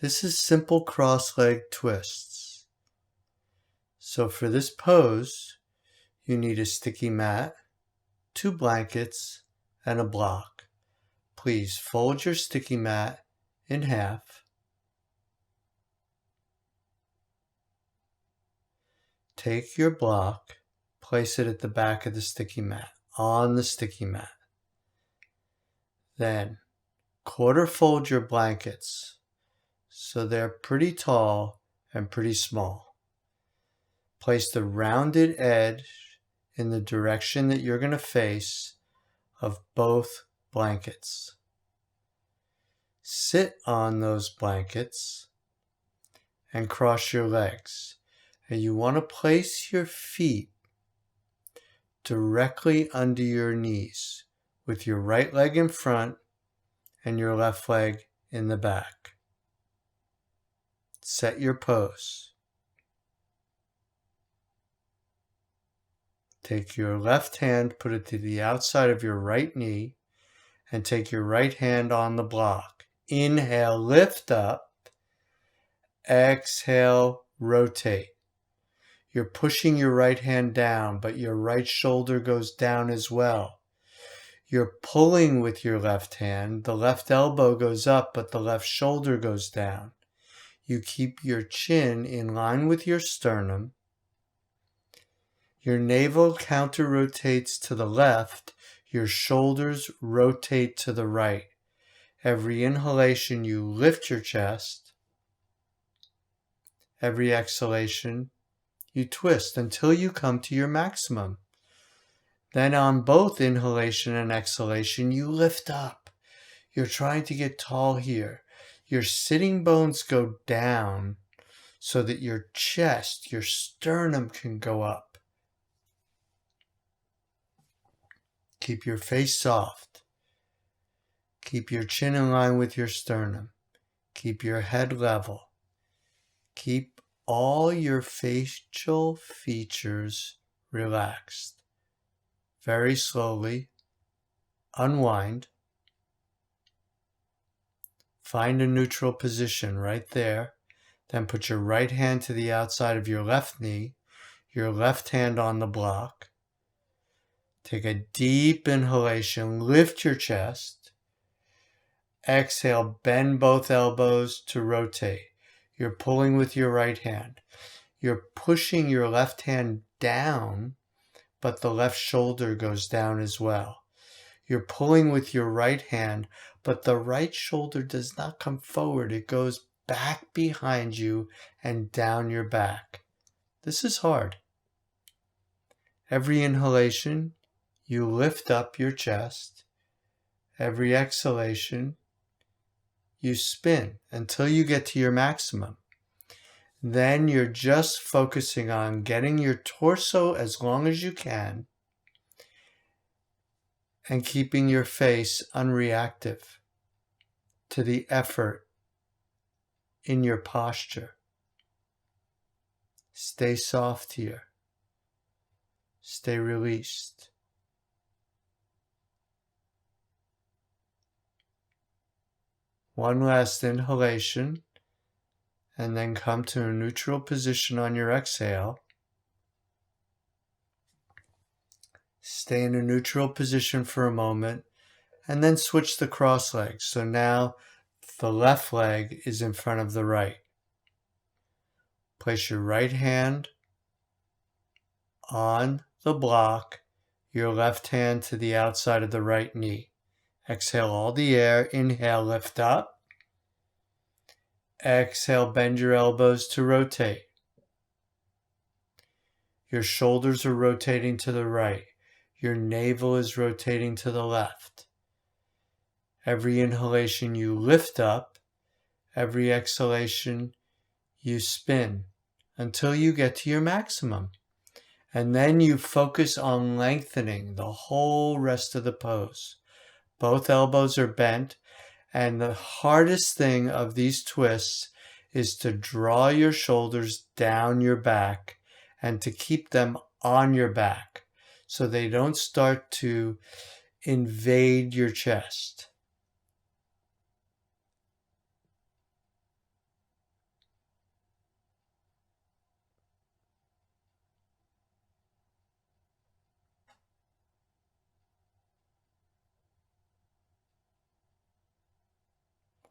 This is simple cross-leg twists. So for this pose, you need a sticky mat, 2 blankets, and a block. Please fold your sticky mat in half. Take your block, place it at the back of the sticky mat, on the sticky mat. Then quarter fold your blankets so they're pretty tall and pretty small. Place the rounded edge in the direction that you're going to face of both blankets. Sit on those blankets and cross your legs. And you want to place your feet directly under your knees with your right leg in front and your left leg in the back. Set your pose. Take your left hand, put it to the outside of your right knee, and take your right hand on the block. Inhale, lift up. Exhale, rotate. You're pushing your right hand down, but your right shoulder goes down as well. You're pulling with your left hand. The left elbow goes up, but the left shoulder goes down. You keep your chin in line with your sternum. Your navel counter-rotates to the left. Your shoulders rotate to the right. Every inhalation, you lift your chest. Every exhalation, you twist until you come to your maximum. Then on both inhalation and exhalation, you lift up. You're trying to get tall here. Your sitting bones go down so that your chest, your sternum can go up. Keep your face soft. Keep your chin in line with your sternum. Keep your head level. Keep all your facial features relaxed. Very slowly, unwind. Find a neutral position right there. Then put your right hand to the outside of your left knee, your left hand on the block. Take a deep inhalation, lift your chest. Exhale, bend both elbows to rotate. You're pulling with your right hand. You're pushing your left hand down, but the left shoulder goes down as well. You're pulling with your right hand, but the right shoulder does not come forward. It goes back behind you and down your back. This is hard. Every inhalation, you lift up your chest. Every exhalation, you spin until you get to your maximum. Then you're just focusing on getting your torso as long as you can and keeping your face unreactive to the effort in your posture. Stay soft here. Stay released. One last inhalation, and then come to a neutral position on your exhale. Stay in a neutral position for a moment, and then switch the cross legs. So now the left leg is in front of the right. Place your right hand on the block, your left hand to the outside of the right knee. Exhale all the air. Inhale, lift up. Exhale, bend your elbows to rotate. Your shoulders are rotating to the right. Your navel is rotating to the left. Every inhalation, you lift up. Every exhalation, you spin until you get to your maximum. And then you focus on lengthening the whole rest of the pose. Both elbows are bent, and the hardest thing of these twists is to draw your shoulders down your back and to keep them on your back so they don't start to invade your chest.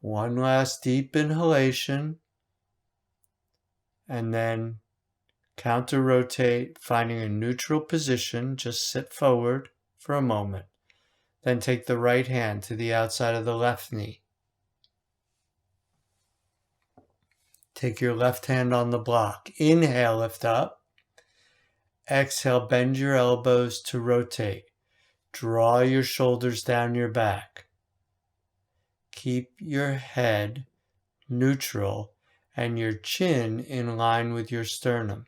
One last deep inhalation, and then counter rotate, finding a neutral position. Just sit forward for a moment. Then take the right hand to the outside of the left knee. Take your left hand on the block. Inhale, lift up. Exhale, bend your elbows to rotate. Draw your shoulders down your back. Keep your head neutral and your chin in line with your sternum.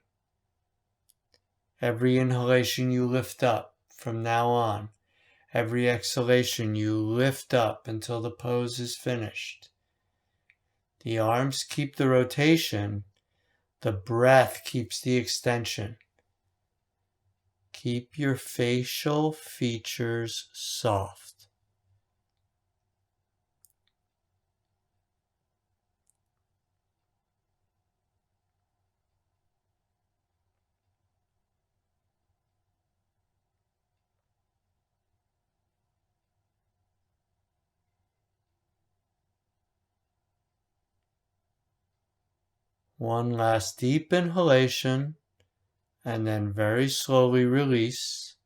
Every inhalation you lift up from now on. Every exhalation you lift up until the pose is finished. The arms keep the rotation. The breath keeps the extension. Keep your facial features soft. One last deep inhalation, and then very slowly release.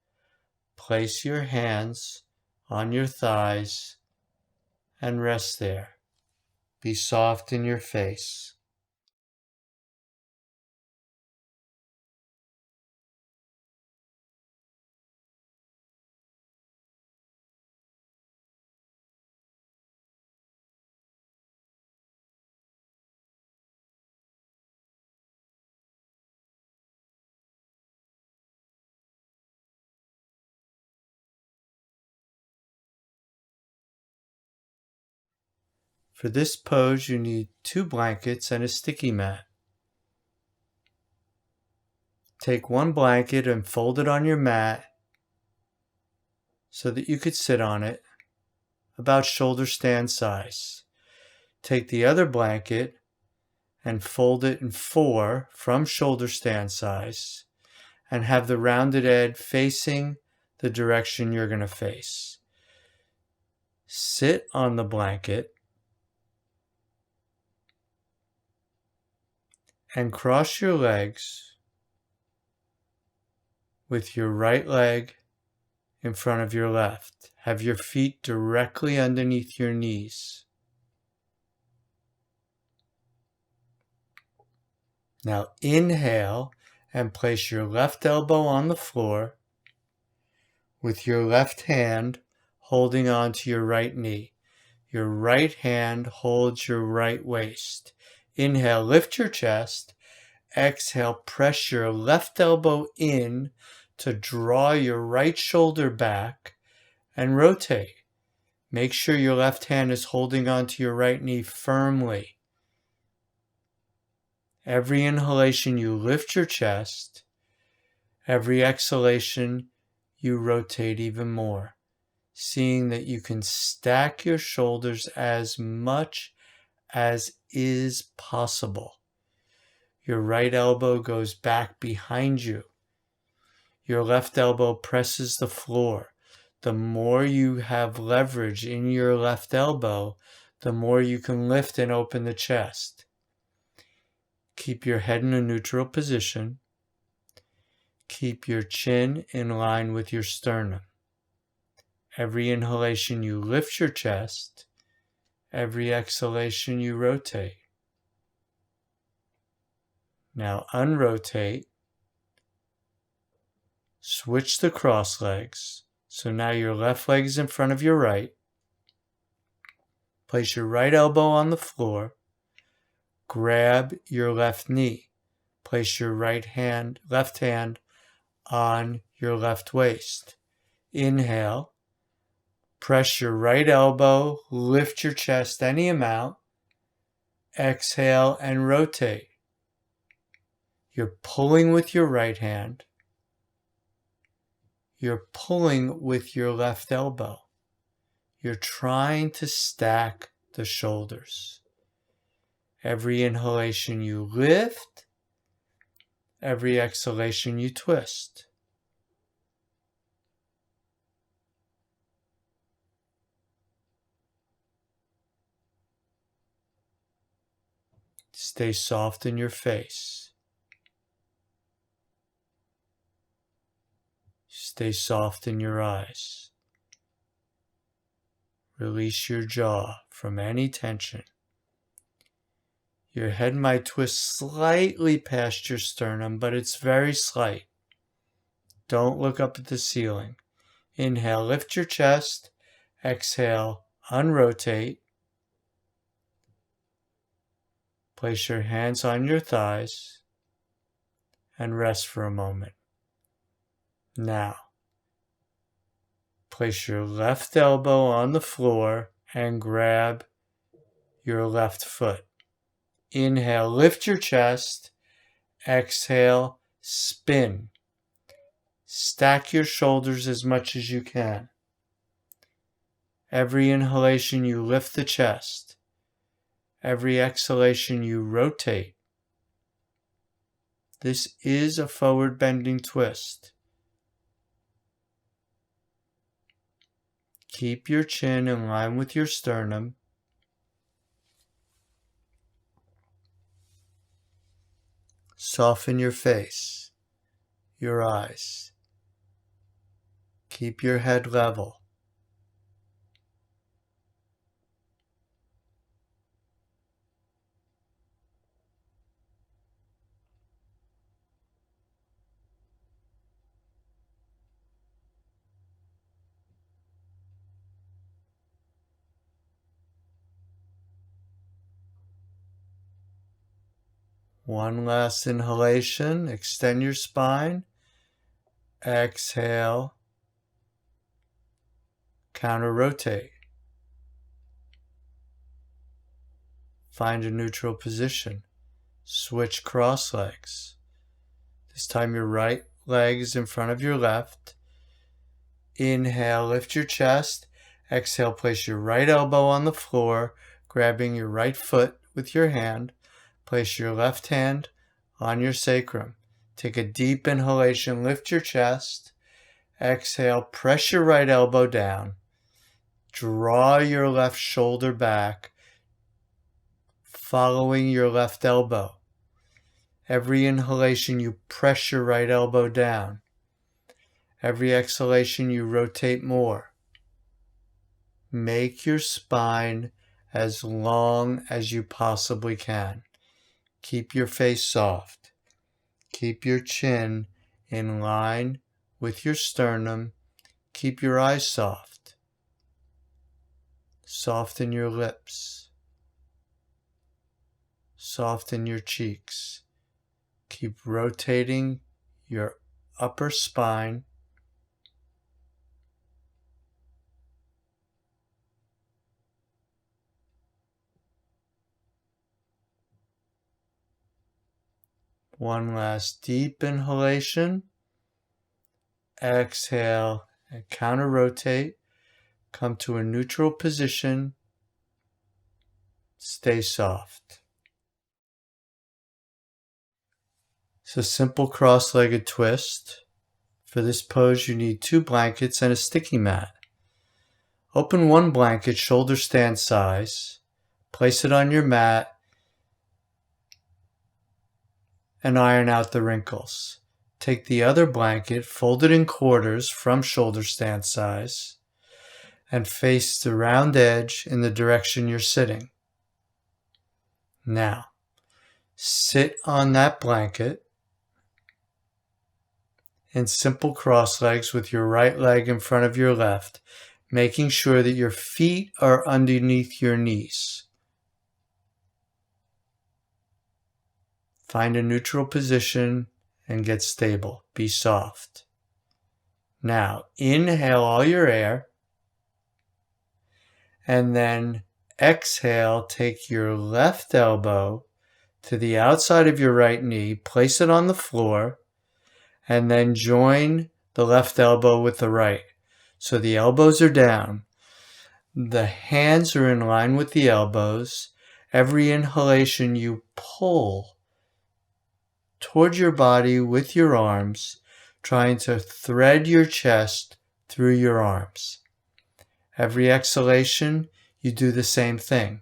Place your hands on your thighs and rest there. Be soft in your face. For this pose, you need 2 blankets and a sticky mat. Take one blanket and fold it on your mat so that you could sit on it, about shoulder stand size. Take the other blanket and fold it in 4 from shoulder stand size and have the rounded edge facing the direction you're going to face. Sit on the blanket and cross your legs with your right leg in front of your left. Have your feet directly underneath your knees. Now inhale and place your left elbow on the floor with your left hand holding onto your right knee. Your right hand holds your right waist. Inhale, lift your chest. Exhale, press your left elbow in to draw your right shoulder back and rotate. Make sure your left hand is holding onto your right knee firmly. Every inhalation, you lift your chest. Every exhalation, you rotate even more, seeing that you can stack your shoulders as much as is possible. Your right elbow goes back behind you. Your left elbow presses the floor. The more you have leverage in your left elbow, the more you can lift and open the chest. Keep your head in a neutral position. Keep your chin in line with your sternum. Every inhalation you lift your chest. Every exhalation you rotate. Now unrotate. Switch the cross legs. So now your left leg is in front of your right. Place your right elbow on the floor. Grab your left knee. Place your left hand on your left waist. Inhale. Press your right elbow. Lift your chest any amount. Exhale and rotate. You're pulling with your right hand. You're pulling with your left elbow. You're trying to stack the shoulders. Every inhalation you lift. Every exhalation you twist. Stay soft in your face. Stay soft in your eyes. Release your jaw from any tension. Your head might twist slightly past your sternum, but it's very slight. Don't look up at the ceiling. Inhale, lift your chest. Exhale, unrotate. Place your hands on your thighs and rest for a moment. Now, place your left elbow on the floor and grab your left foot. Inhale, lift your chest. Exhale, spin. Stack your shoulders as much as you can. Every inhalation, you lift the chest. Every exhalation, you rotate. This is a forward bending twist. Keep your chin in line with your sternum. Soften your face, your eyes. Keep your head level. One last inhalation. Extend your spine. Exhale. Counter rotate. Find a neutral position. Switch cross legs. This time your right leg is in front of your left. Inhale, lift your chest. Exhale, place your right elbow on the floor, grabbing your right foot with your hand. Place your left hand on your sacrum. Take a deep inhalation, lift your chest. Exhale, press your right elbow down. Draw your left shoulder back, following your left elbow. Every inhalation, you press your right elbow down. Every exhalation, you rotate more. Make your spine as long as you possibly can. Keep your face soft. Keep your chin in line with your sternum. Keep your eyes soft. Soften your lips. Soften your cheeks. Keep rotating your upper spine. One last deep inhalation. Exhale and counter rotate. Come to a neutral position. Stay soft. It's a simple cross-legged twist. For this pose, you need 2 blankets and a sticky mat. Open one blanket, shoulder stand size. Place it on your mat and iron out the wrinkles. Take the other blanket, fold it in quarters from shoulder stand size, and face the round edge in the direction you're sitting. Now, sit on that blanket in simple cross legs with your right leg in front of your left, making sure that your feet are underneath your knees. Find a neutral position and get stable. Be soft. Now, inhale all your air, and then exhale, take your left elbow to the outside of your right knee, place it on the floor, and then join the left elbow with the right. So the elbows are down. The hands are in line with the elbows. Every inhalation you pull toward your body with your arms, trying to thread your chest through your arms. Every exhalation, you do the same thing.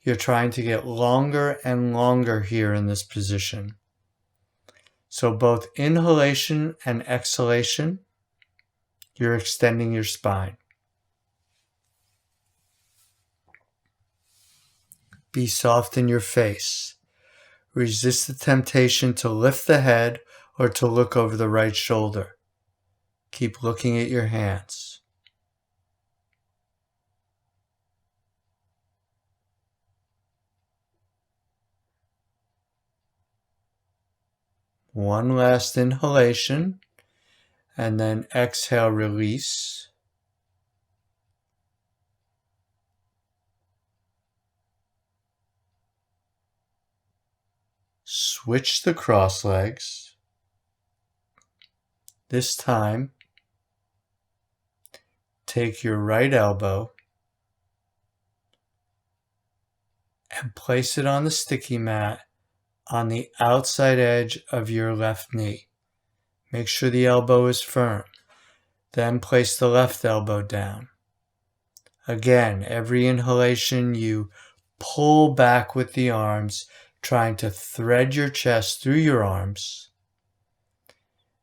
You're trying to get longer and longer here in this position. So both inhalation and exhalation, you're extending your spine. Be soft in your face. Resist the temptation to lift the head or to look over the right shoulder. Keep looking at your hands. One last inhalation, and then exhale, release. Switch the cross legs. This time, take your right elbow and place it on the sticky mat on the outside edge of your left knee. Make sure the elbow is firm. Then place the left elbow down. Again, every inhalation you pull back with the arms, trying to thread your chest through your arms.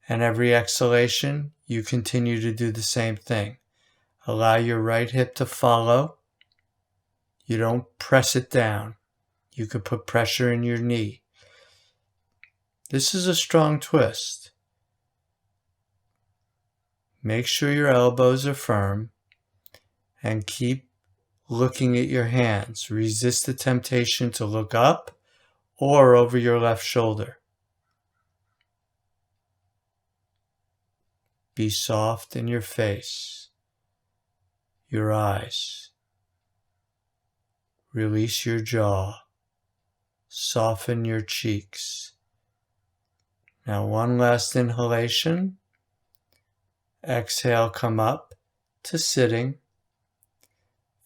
And every exhalation, you continue to do the same thing. Allow your right hip to follow. You don't press it down. You could put pressure in your knee. This is a strong twist. Make sure your elbows are firm and keep looking at your hands. Resist the temptation to look up or over your left shoulder. Be soft in your face, your eyes. Release your jaw. Soften your cheeks. Now one last inhalation. Exhale, come up to sitting.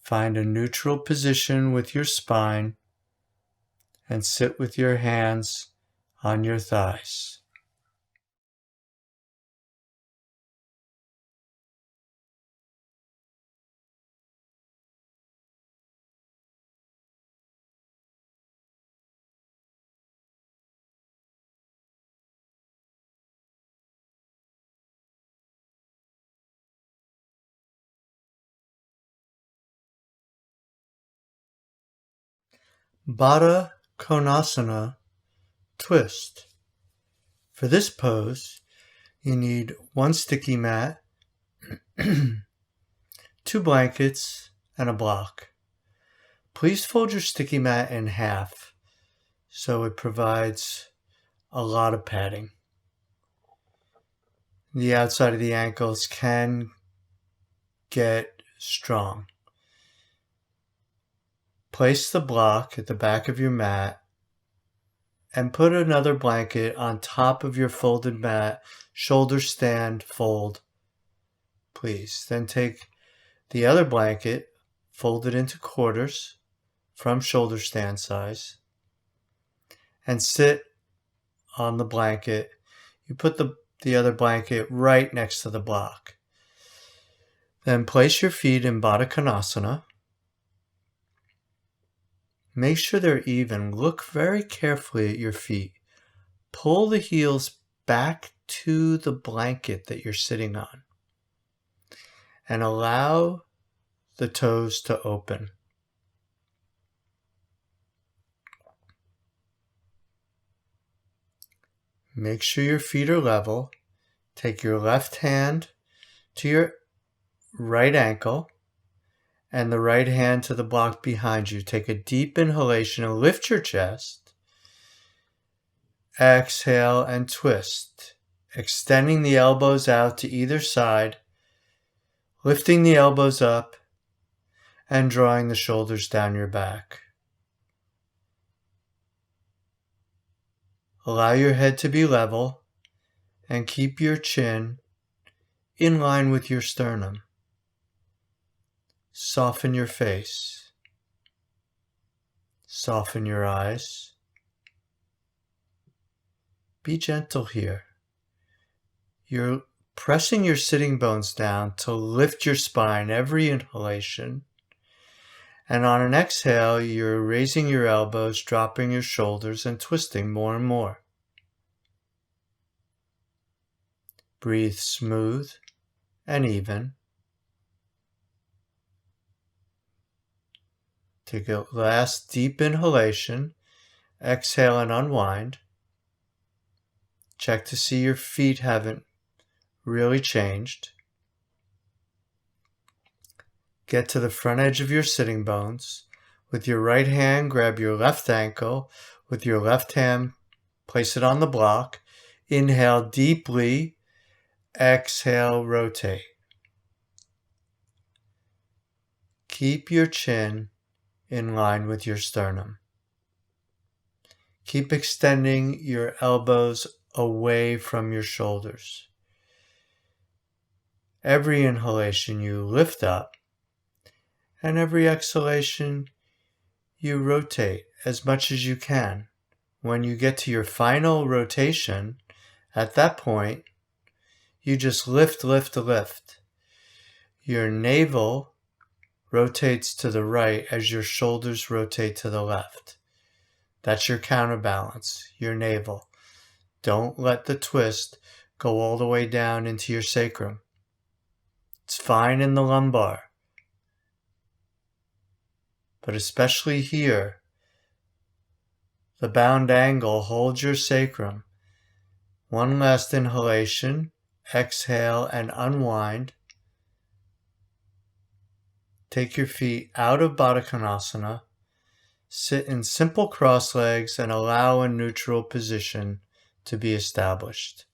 Find a neutral position with your spine and sit with your hands on your thighs. Baddha Konasana twist. For this pose, you need one sticky mat, 2 blankets, and a block. Please fold your sticky mat in half so it provides a lot of padding. The outside of the ankles can get strong. Place the block at the back of your mat and put another blanket on top of your folded mat. Shoulder stand, fold, please. Then take the other blanket, fold it into quarters from shoulder stand size, and sit on the blanket. You put the other blanket right next to the block. Then place your feet in Baddha Konasana. Make sure they're even. Look very carefully at your feet. Pull the heels back to the blanket that you're sitting on. And allow the toes to open. Make sure your feet are level. Take your left hand to your right ankle and the right hand to the block behind you. Take a deep inhalation and lift your chest. Exhale and twist, extending the elbows out to either side, lifting the elbows up and drawing the shoulders down your back. Allow your head to be level and keep your chin in line with your sternum. Soften your face. Soften your eyes. Be gentle here. You're pressing your sitting bones down to lift your spine every inhalation And on an exhale, you're raising your elbows, dropping your shoulders, and twisting more and more. Breathe smooth and even. Take a last deep inhalation. Exhale and unwind. Check to see your feet haven't really changed. Get to the front edge of your sitting bones. With your right hand, grab your left ankle. With your left hand, place it on the block. Inhale deeply. Exhale, rotate. Keep your chin in line with your sternum. Keep extending your elbows away from your shoulders. Every inhalation you lift up, and every exhalation you rotate as much as you can. When you get to your final rotation, at that point, you just lift, lift, lift. Your navel rotates to the right as your shoulders rotate to the left. That's your counterbalance, your navel. Don't let the twist go all the way down into your sacrum. It's fine in the lumbar, but especially here, the bound angle holds your sacrum. One last inhalation, exhale and unwind. Take your feet out of Baddha Konasana. Sit in simple cross legs and allow a neutral position to be established.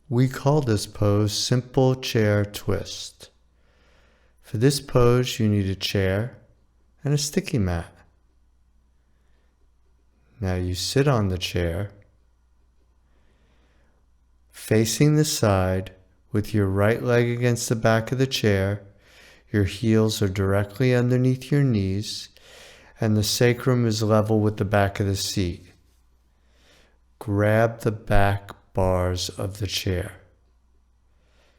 We call this pose simple chair twist. For this pose, you need a chair and a sticky mat. Now you sit on the chair, facing the side with your right leg against the back of the chair. Your heels are directly underneath your knees, and the sacrum is level with the back of the seat. Grab the back bars of the chair.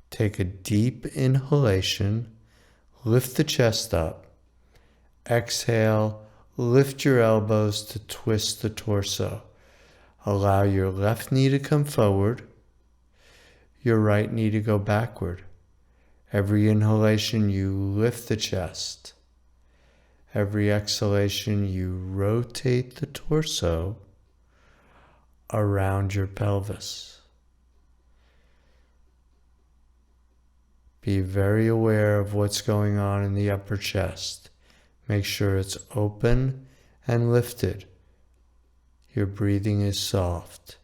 Take a deep inhalation, lift the chest up. Exhale, lift your elbows to twist the torso. Allow your left knee to come forward, your right knee to go backward. Every inhalation, you lift the chest. Every exhalation, you rotate the torso around your pelvis. Be very aware of what's going on in the upper chest. Make sure it's open and lifted. Your breathing is soft.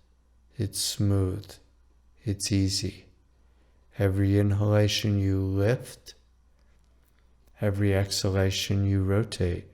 It's smooth. It's easy. Every inhalation you lift. Every exhalation you rotate.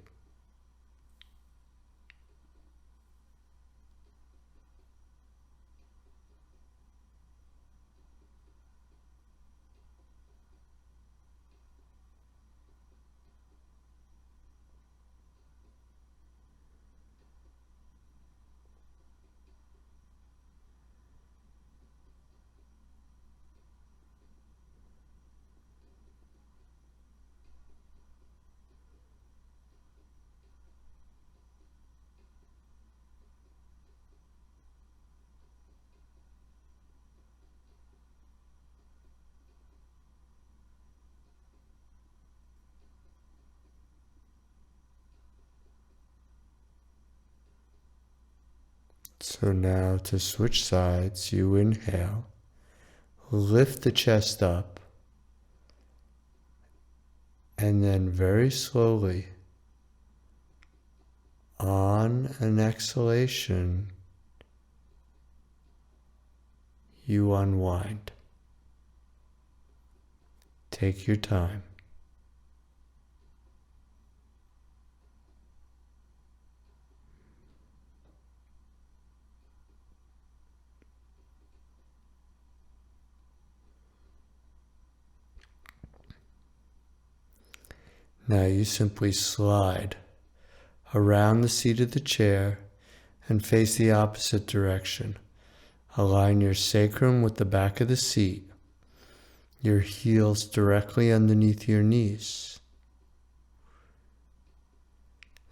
So now to switch sides, you inhale, lift the chest up, and then very slowly, on an exhalation, you unwind. Take your time. Now you simply slide around the seat of the chair and face the opposite direction. Align your sacrum with the back of the seat, your heels directly underneath your knees.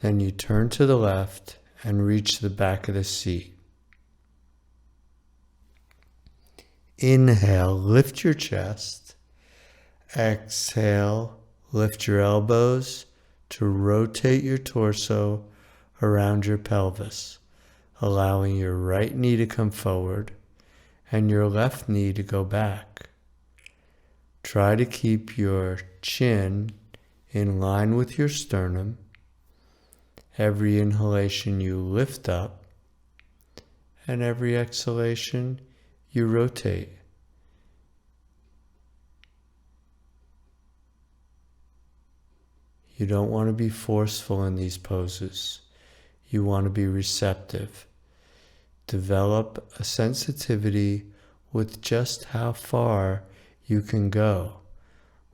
Then you turn to the left and reach the back of the seat. Inhale, lift your chest. Exhale, lift your elbows to rotate your torso around your pelvis, allowing your right knee to come forward and your left knee to go back. Try to keep your chin in line with your sternum. Every inhalation you lift up, and every exhalation you rotate. You don't want to be forceful in these poses. You want to be receptive. Develop a sensitivity with just how far you can go.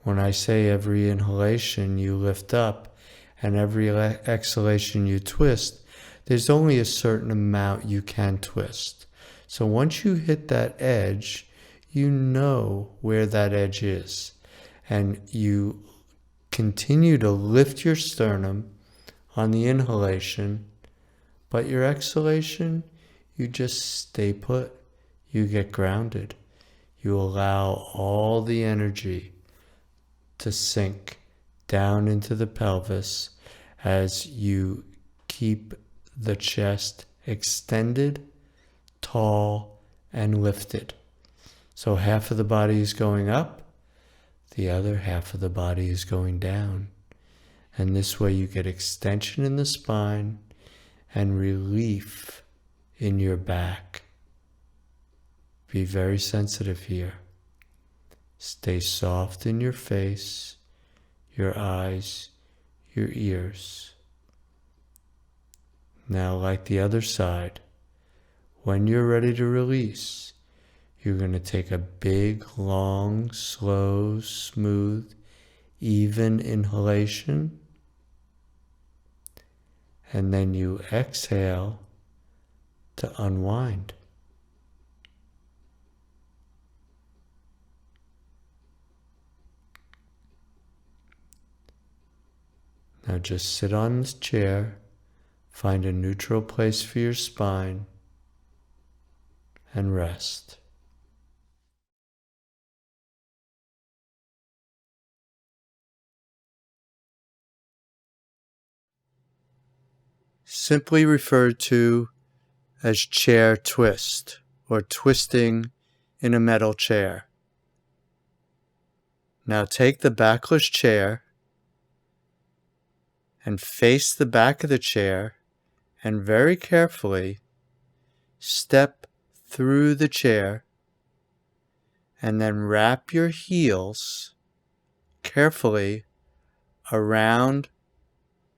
When I say every inhalation you lift up and every exhalation you twist, there's only a certain amount you can twist. So once you hit that edge, you know where that edge is. And you continue to lift your sternum on the inhalation, but your exhalation, you just stay put. You get grounded. You allow all the energy to sink down into the pelvis as you keep the chest extended, tall, and lifted. So half of the body is going up, the other half of the body is going down. And this way you get extension in the spine and relief in your back. Be very sensitive here. Stay soft in your face, your eyes, your ears. Now, like the other side, when you're ready to release, you're going to take a big, long, slow, smooth, even inhalation. And then you exhale to unwind. Now just sit on this chair, find a neutral place for your spine, and rest. Simply referred to as chair twist or twisting in a metal chair. Now take the backless chair and face the back of the chair and very carefully step through the chair and then wrap your heels carefully around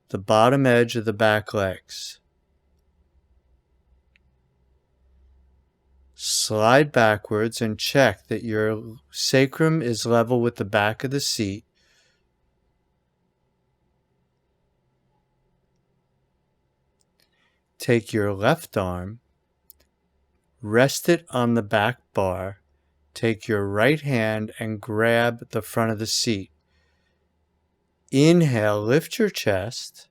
the bottom edge of the back legs. Slide backwards and check that your sacrum is level with the back of the seat. Take your left arm, rest it on the back bar. Take your right hand and grab the front of the seat. Inhale, lift your chest,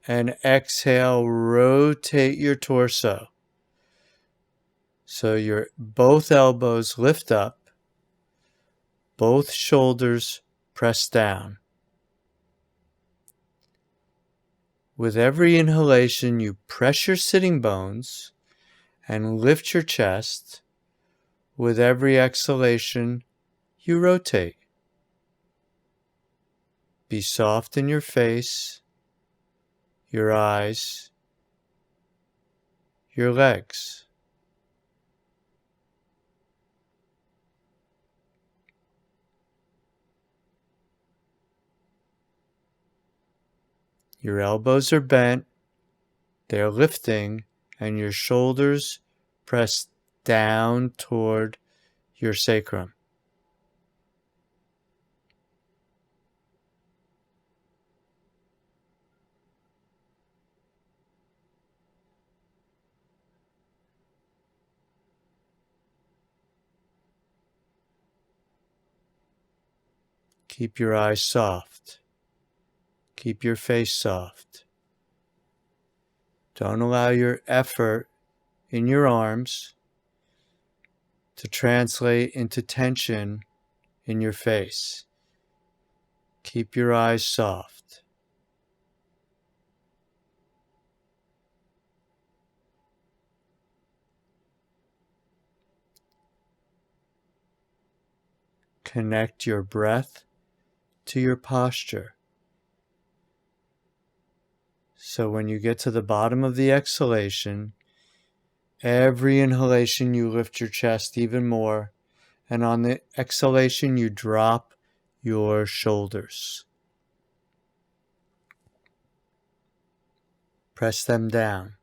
and exhale, rotate your torso. So your both elbows lift up, both shoulders press down. With every inhalation, you press your sitting bones and lift your chest. With every exhalation, you rotate. Be soft in your face, your eyes, your legs. Your elbows are bent, they're lifting, and your shoulders press down toward your sacrum. Keep your eyes soft. Keep your face soft. Don't allow your effort in your arms to translate into tension in your face. Keep your eyes soft. Connect your breath to your posture. So when you get to the bottom of the exhalation, every inhalation you lift your chest even more, and on the exhalation you drop your shoulders. Press them down.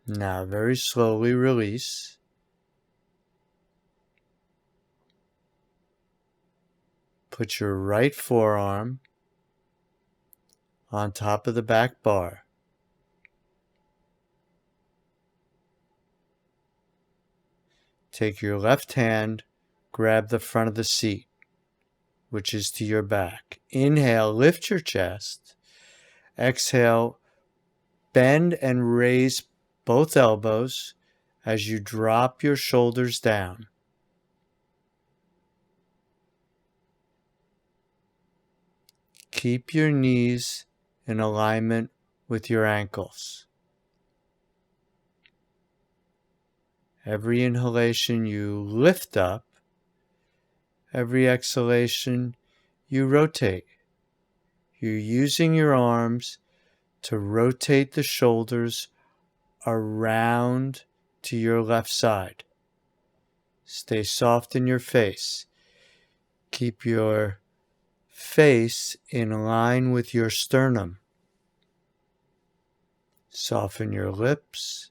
Now very slowly release. Put your right forearm on top of the back bar. Take your left hand, grab the front of the seat, which is to your back. Inhale, lift your chest. Exhale, bend and raise both elbows as you drop your shoulders down. Keep your knees in alignment with your ankles. Every inhalation you lift up. Every exhalation you rotate. You're using your arms to rotate the shoulders around to your left side. Stay soft in your face. Keep your face in line with your sternum. Soften your lips.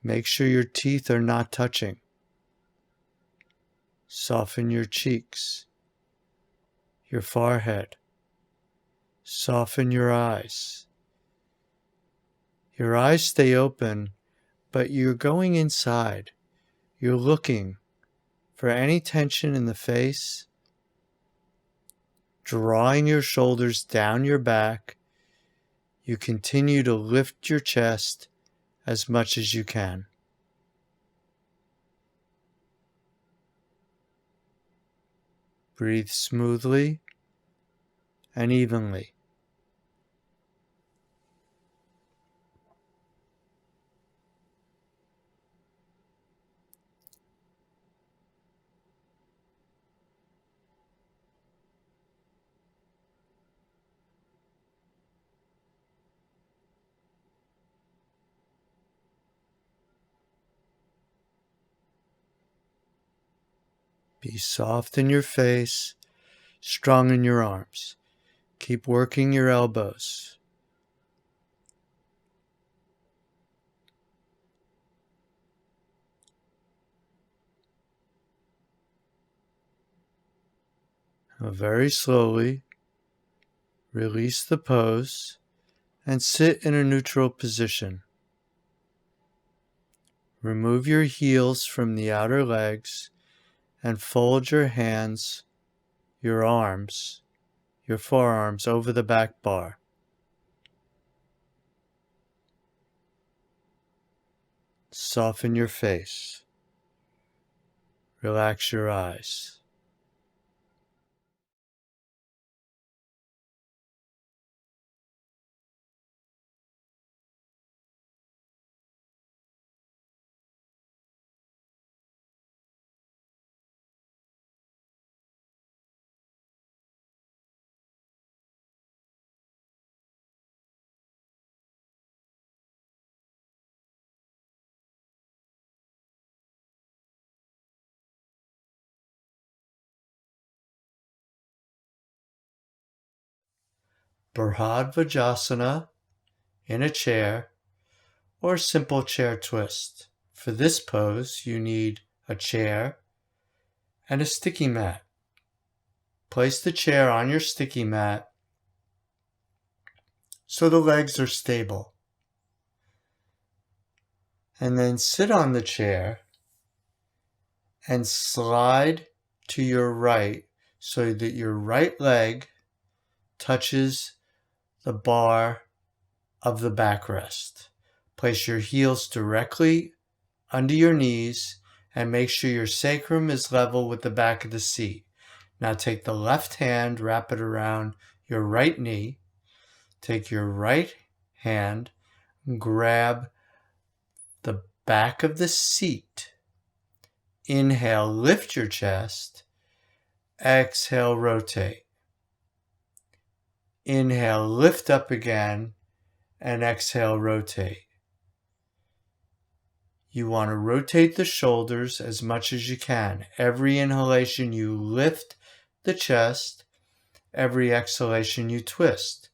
Make sure your teeth are not touching. Soften your cheeks, your forehead. Soften your eyes. Your eyes stay open, but you're going inside. You're looking for any tension in the face, drawing your shoulders down your back. You continue to lift your chest as much as you can. Breathe smoothly and evenly. Be soft in your face, strong in your arms. Keep working your elbows. Now very slowly, release the pose and sit in a neutral position. Remove your heels from the outer legs and fold your hands, your arms, your forearms over the back bar. Soften your face. Relax your eyes. Bharadvajasana in a chair or simple chair twist. For this pose, you need a chair and a sticky mat. Place the chair on your sticky mat so the legs are stable. And then sit on the chair and slide to your right so that your right leg touches the bar of the backrest. Place your heels directly under your knees and make sure your sacrum is level with the back of the seat. Now take the left hand, wrap it around your right knee. Take your right hand, grab the back of the seat. Inhale, lift your chest. Exhale, rotate. Inhale, lift up again, and exhale, rotate. You want to rotate the shoulders as much as you can. Every inhalation, you lift the chest. Every exhalation, you twist.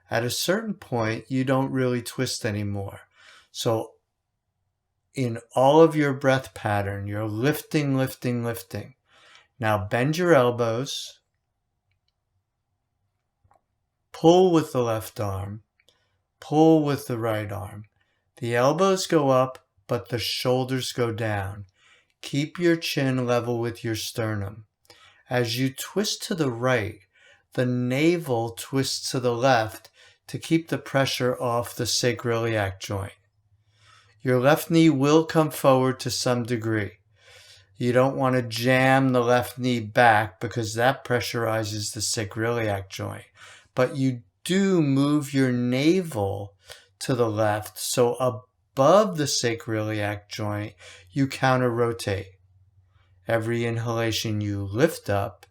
At a certain point, you don't really twist anymore. So in all of your breath pattern, you're lifting, lifting, lifting. Now bend your elbows. Pull with the left arm. Pull with the right arm. The elbows go up, but the shoulders go down. Keep your chin level with your sternum. As you twist to the right, the navel twists to the left to keep the pressure off the sacroiliac joint. Your left knee will come forward to some degree. You don't want to jam the left knee back because that pressurizes the sacroiliac joint. But you do move your navel to the left, so above the sacroiliac joint, you counter-rotate. Every inhalation you lift up,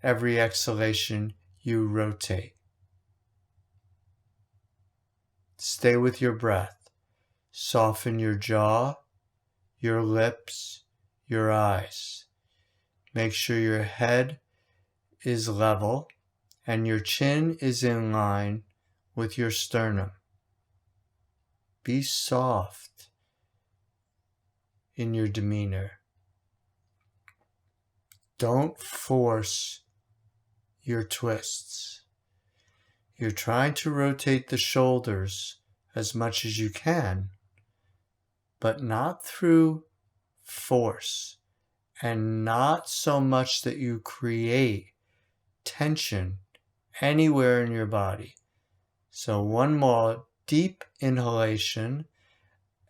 every exhalation you rotate. Stay with your breath. Soften your jaw, your lips, your eyes. Make sure your head is level and your chin is in line with your sternum. Be soft in your demeanor. Don't force your twists. You're trying to rotate the shoulders as much as you can, but not through force and not so much that you create tension anywhere in your body. So one more deep inhalation,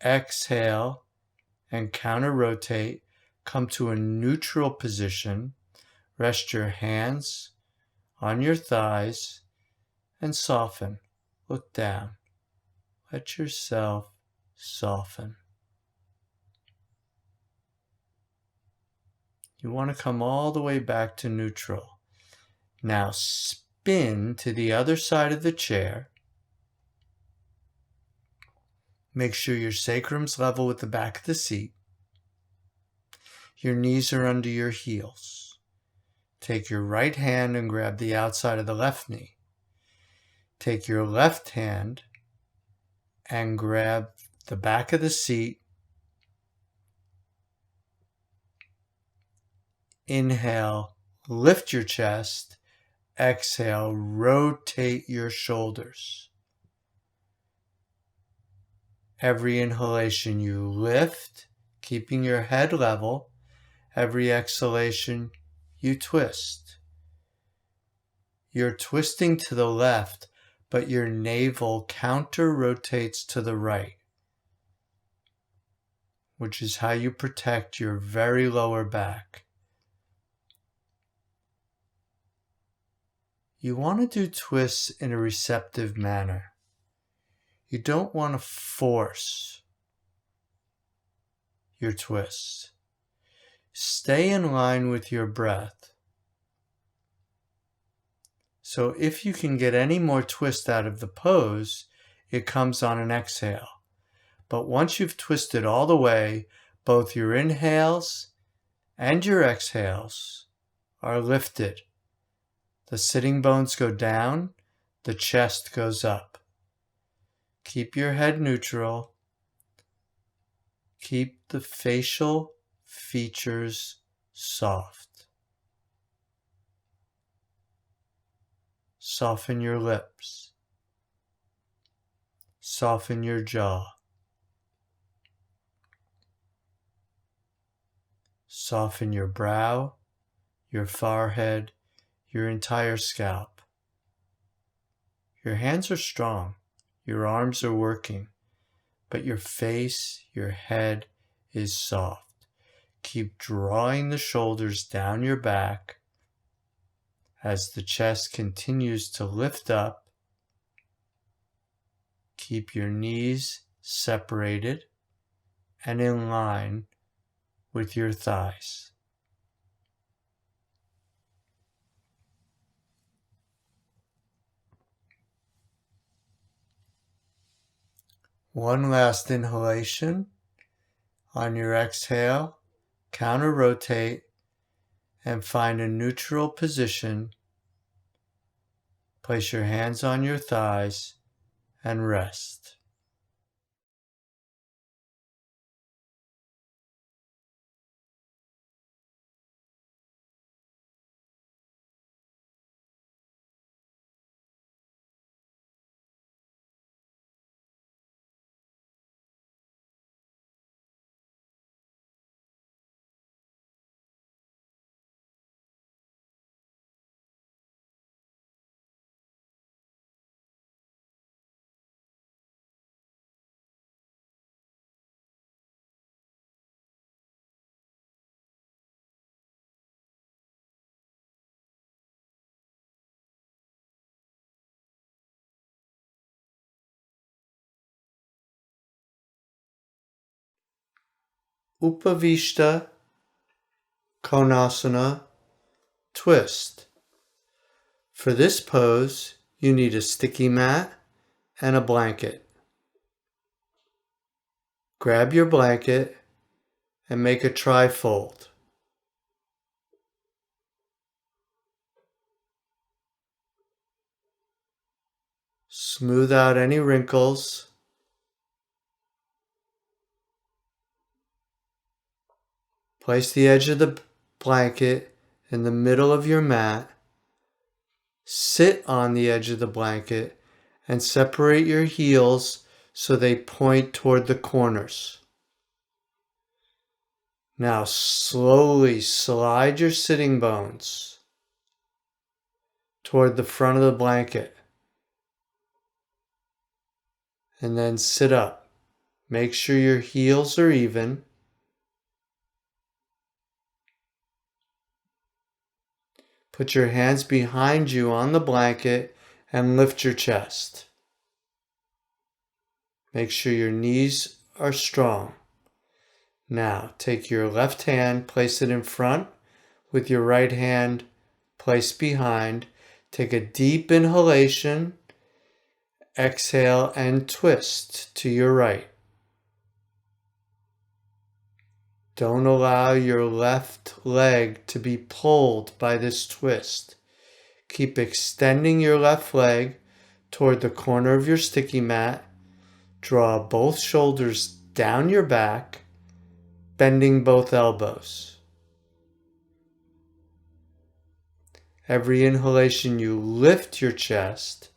exhale, and counter-rotate. Come to a neutral position. Rest your hands on your thighs and soften. Look down. Let yourself soften. You want to come all the way back to neutral. Now spin to the other side of the chair. Make sure your sacrum's level with the back of the seat. Your knees are under your heels. Take your right hand and grab the outside of the left knee. Take your left hand and grab the back of the seat. Inhale, lift your chest. Exhale, rotate your shoulders. Every inhalation you lift, keeping your head level. Every exhalation you twist. You're twisting to the left, but your navel counter-rotates to the right, which is how you protect your very lower back. You want to do twists in a receptive manner. You don't want to force your twists. Stay in line with your breath. So if you can get any more twist out of the pose, it comes on an exhale. But once you've twisted all the way, both your inhales and your exhales are lifted. The sitting bones go down, the chest goes up. Keep your head neutral. Keep the facial features soft. Soften your lips. Soften your jaw. Soften your brow, your forehead, your entire scalp. Your hands are strong, your arms are working, but your face, your head is soft. Keep drawing the shoulders down your back as the chest continues to lift up. Keep your knees separated and in line with your thighs. One last inhalation. On your exhale, counter rotate and find a neutral position. Place your hands on your thighs and rest. Upavishta Konasana Twist. For this pose, you need a sticky mat and a blanket. Grab your blanket and make a trifold. Smooth out any wrinkles. Place the edge of the blanket in the middle of your mat. Sit on the edge of the blanket and separate your heels so they point toward the corners. Now slowly slide your sitting bones toward the front of the blanket and then sit up. Make sure your heels are even. Put your hands behind you on the blanket and lift your chest. Make sure your knees are strong. Now take your left hand, place it in front with your right hand placed behind. Take a deep inhalation, exhale, and twist to your right. Don't allow your left leg to be pulled by this twist. Keep extending your left leg toward the corner of your sticky mat. Draw both shoulders down your back, bending both elbows. Every inhalation you lift your chest,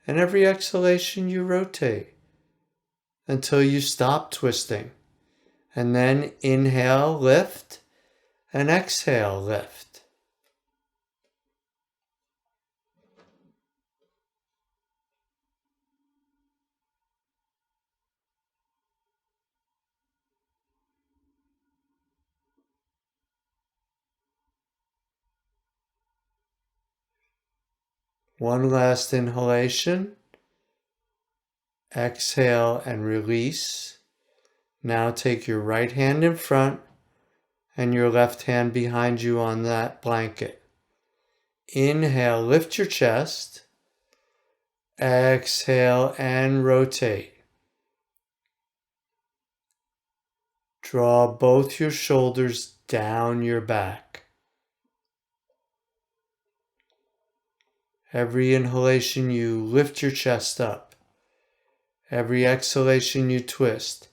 and every exhalation you rotate until you stop twisting. And then inhale, lift, and exhale, lift. One last inhalation. Exhale and release. Now take your right hand in front and your left hand behind you on that blanket. Inhale, lift your chest. Exhale and rotate. Draw both your shoulders down your back. Every inhalation you lift your chest up. Every exhalation you twist.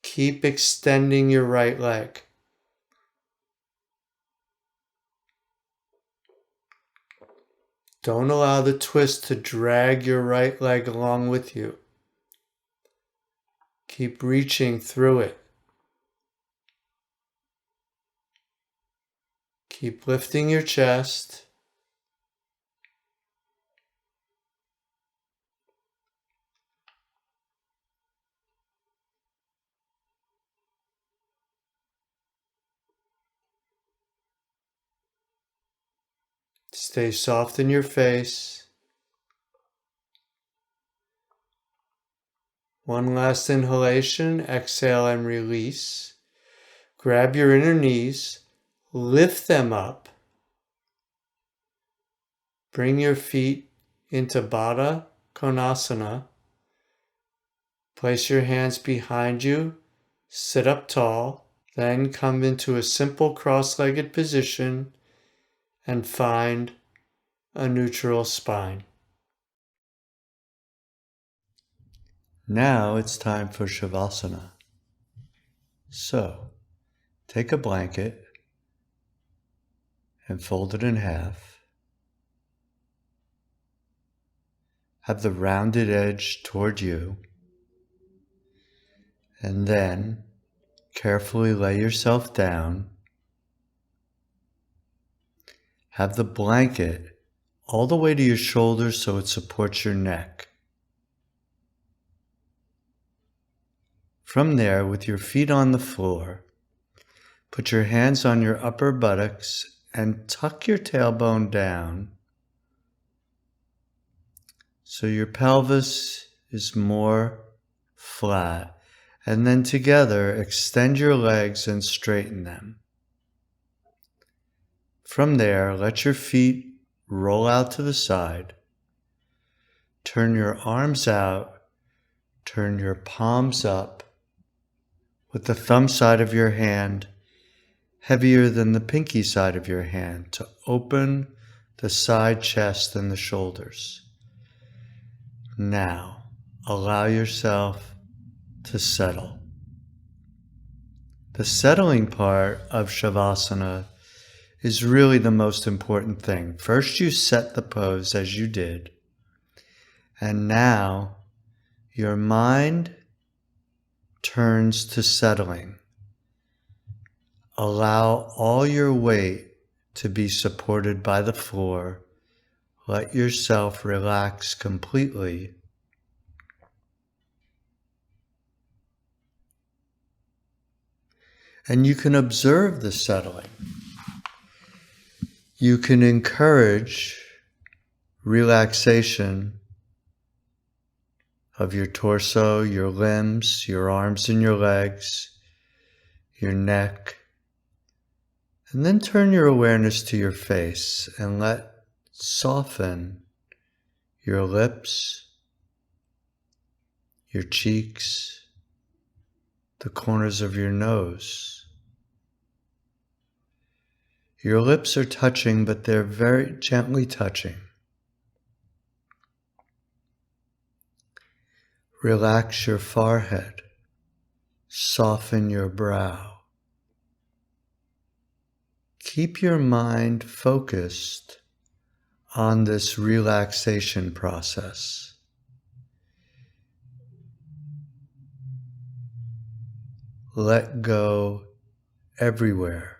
Keep extending your right leg. Don't allow the twist to drag your right leg along with you. Keep reaching through it. Keep lifting your chest. Stay soft in your face. One last inhalation, exhale and release. Grab your inner knees, lift them up. Bring your feet into Baddha Konasana. Place your hands behind you, sit up tall, then come into a simple cross-legged position and find a neutral spine. Now it's time for Shavasana. So, take a blanket and fold it in half. Have the rounded edge toward you. And then carefully lay yourself down. Have the blanket all the way to your shoulders so it supports your neck. From there, with your feet on the floor, put your hands on your upper buttocks and tuck your tailbone down so your pelvis is more flat. And then together, extend your legs and straighten them. From there, let your feet roll out to the side. Turn your arms out. Turn your palms up with the thumb side of your hand heavier than the pinky side of your hand to open the side chest and the shoulders. Now, allow yourself to settle. The settling part of Shavasana is really the most important thing. First, you set the pose as you did, and now your mind turns to settling. Allow all your weight to be supported by the floor. Let yourself relax completely. And you can observe the settling. You can encourage relaxation of your torso, your limbs, your arms and your legs, your neck. And then turn your awareness to your face and soften your lips, your cheeks, the corners of your nose. Your lips are touching, but they're very gently touching. Relax your forehead. Soften your brow. Keep your mind focused on this relaxation process. Let go everywhere.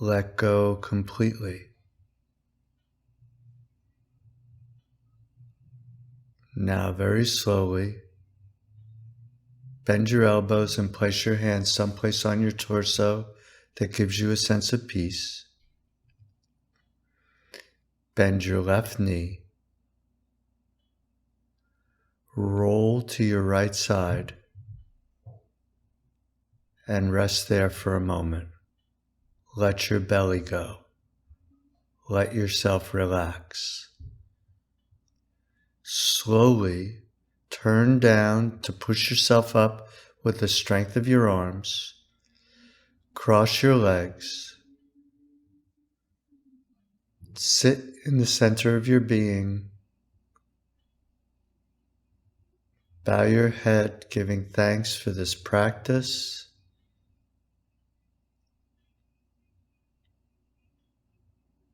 Let go completely. Now very slowly, bend your elbows and place your hands someplace on your torso that gives you a sense of peace. Bend your left knee. Roll to your right side and rest there for a moment. Let your belly go. Let yourself relax. Slowly turn down to push yourself up with the strength of your arms. Cross your legs. Sit in the center of your being. Bow your head, giving thanks for this practice.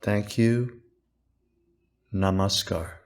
Thank you. Namaskar.